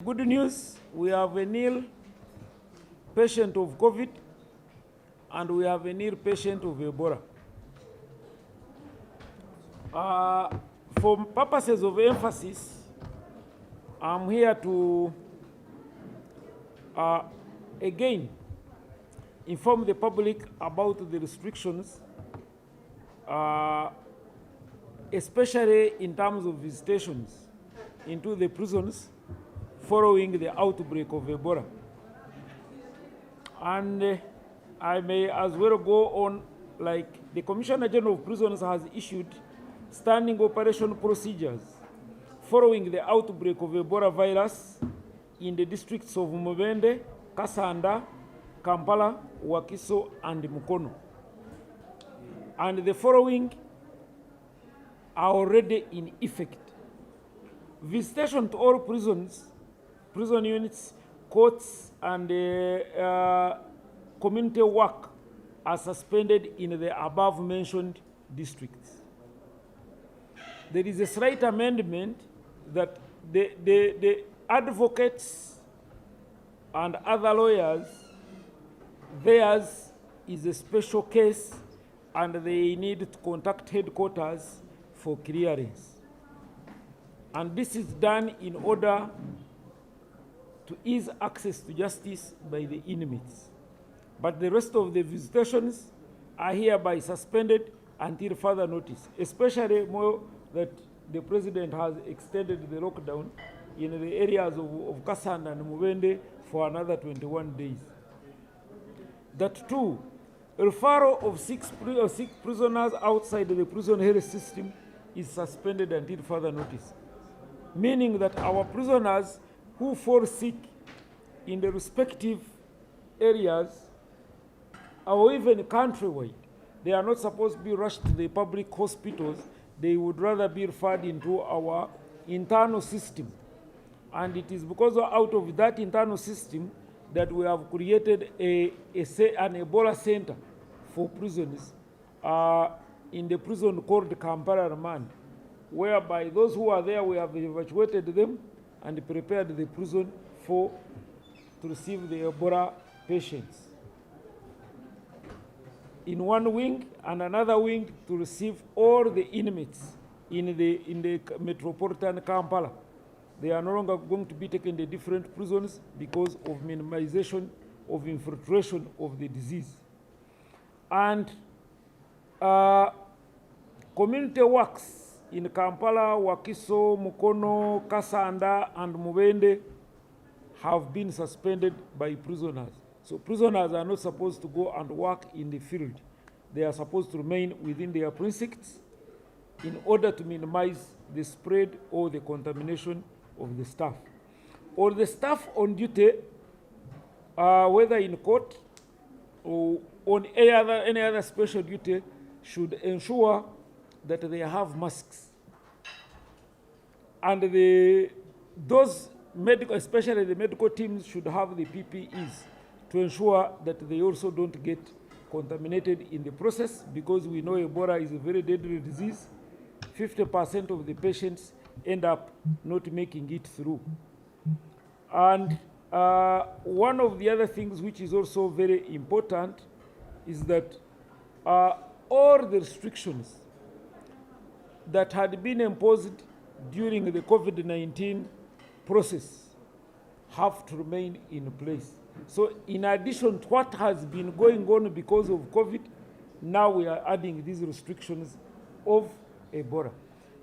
Good news, we have a nil patient of COVID and we have a nil patient of Ebola. For purposes of emphasis, I'm here to again inform the public about the restrictions, especially in terms of visitations into the prisons following the outbreak of Ebola. And I may as well go on, like the Commissioner General of Prisons has issued standing operation procedures following the outbreak of Ebola virus in the districts of Mubende, Kasanda, Kampala, Wakiso, and Mukono. And the following are already in effect. Visitation to all prisons, prison units, courts, and community work are suspended in the above mentioned districts. There is a slight amendment that the advocates and other lawyers, theirs is a special case and they need to contact headquarters for clearance. And this is done in order to ease access to justice by the inmates. But the rest of the visitations are hereby suspended until further notice, especially more that the president has extended the lockdown in the areas of Kasanda and Mubende for another 21 days. That too, referral of six prisoners outside the prison health system is suspended until further notice, meaning that our prisoners who fall sick in the respective areas or even countrywide, they are not supposed to be rushed to the public hospitals. They would rather be referred into our internal system. And it is because out of that internal system that we have created an Ebola center for prisoners in the prison called Kampala Remand, whereby those who are there, we have evacuated them and prepared the prison to receive the Ebola patients. In one wing and another wing to receive all the inmates in the metropolitan Kampala. They are no longer going to be taken to different prisons because of minimization of infiltration of the disease. And community works in Kampala, Wakiso, Mukono, Kasanda, and Mubende have been suspended by prisoners. So prisoners are not supposed to go and work in the field. They are supposed to remain within their precincts in order to minimize the spread or the contamination of the staff. Or the staff on duty, whether in court or on any other special duty, should ensure that they have masks. And those medical, especially the medical teams, should have the PPEs to ensure that they also don't get contaminated in the process, because we know Ebola is a very deadly disease. 50% of the patients end up not making it through. And one of the other things which is also very important is that all the restrictions that had been imposed during the COVID-19 process have to remain in place. So in addition to what has been going on because of COVID, now we are adding these restrictions of Ebola.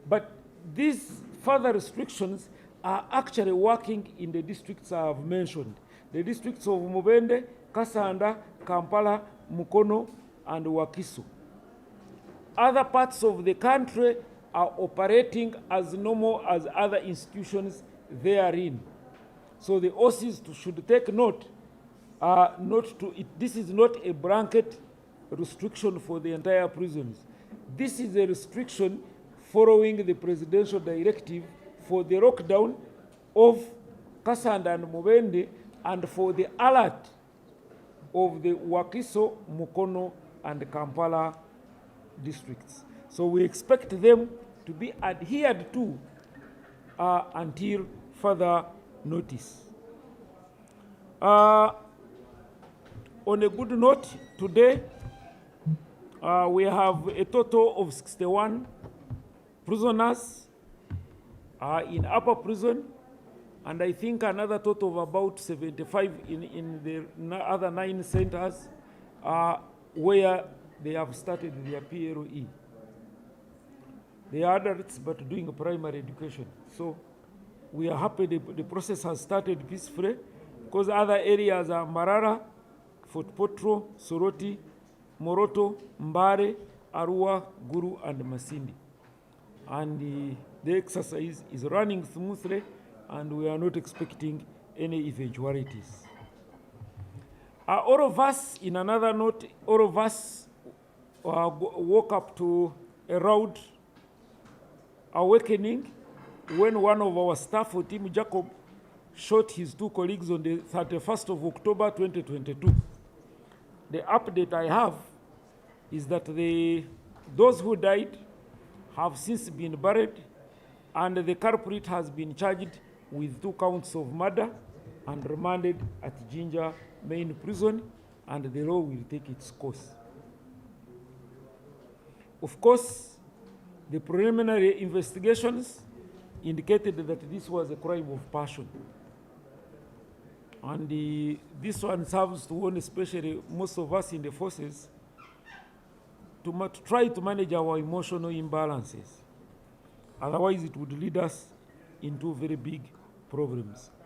But these further restrictions are actually working in the districts I have mentioned. The districts of Mubende, Kasanda, Kampala, Mukono, and Wakiso. Other parts of the country are operating as normal as other institutions therein. So the OCs should take note. This is not a blanket restriction for the entire prisons. This is a restriction following the presidential directive for the lockdown of Kasanda and Mubende and for the alert of the Wakiso, Mukono, and Kampala districts. So we expect them to be adhered to until further notice. On a good note, today we have a total of 61 prisoners in upper prison, and I think another total of about 75 in the other 9 centers where they have started their PLE. They are adults but doing primary education. So we are happy the process has started peacefully, because other areas are Marara, Fort Potro, Soroti, Moroto, Mbare, Arua, Guru, and Masindi. And the exercise is running smoothly, and we are not expecting any eventualities. All of us, in another note, all of us woke up to a round awakening when one of our staff, Tim Jacob, shot his 2 colleagues on the 31st of October 2022. The update I have is that those who died have since been buried, and the culprit has been charged with 2 counts of murder and remanded at Jinja main prison, and the law will take its course. Of course, the preliminary investigations indicated that this was a crime of passion. And this one serves to warn especially most of us in the forces to try to manage our emotional imbalances. Otherwise, it would lead us into very big problems.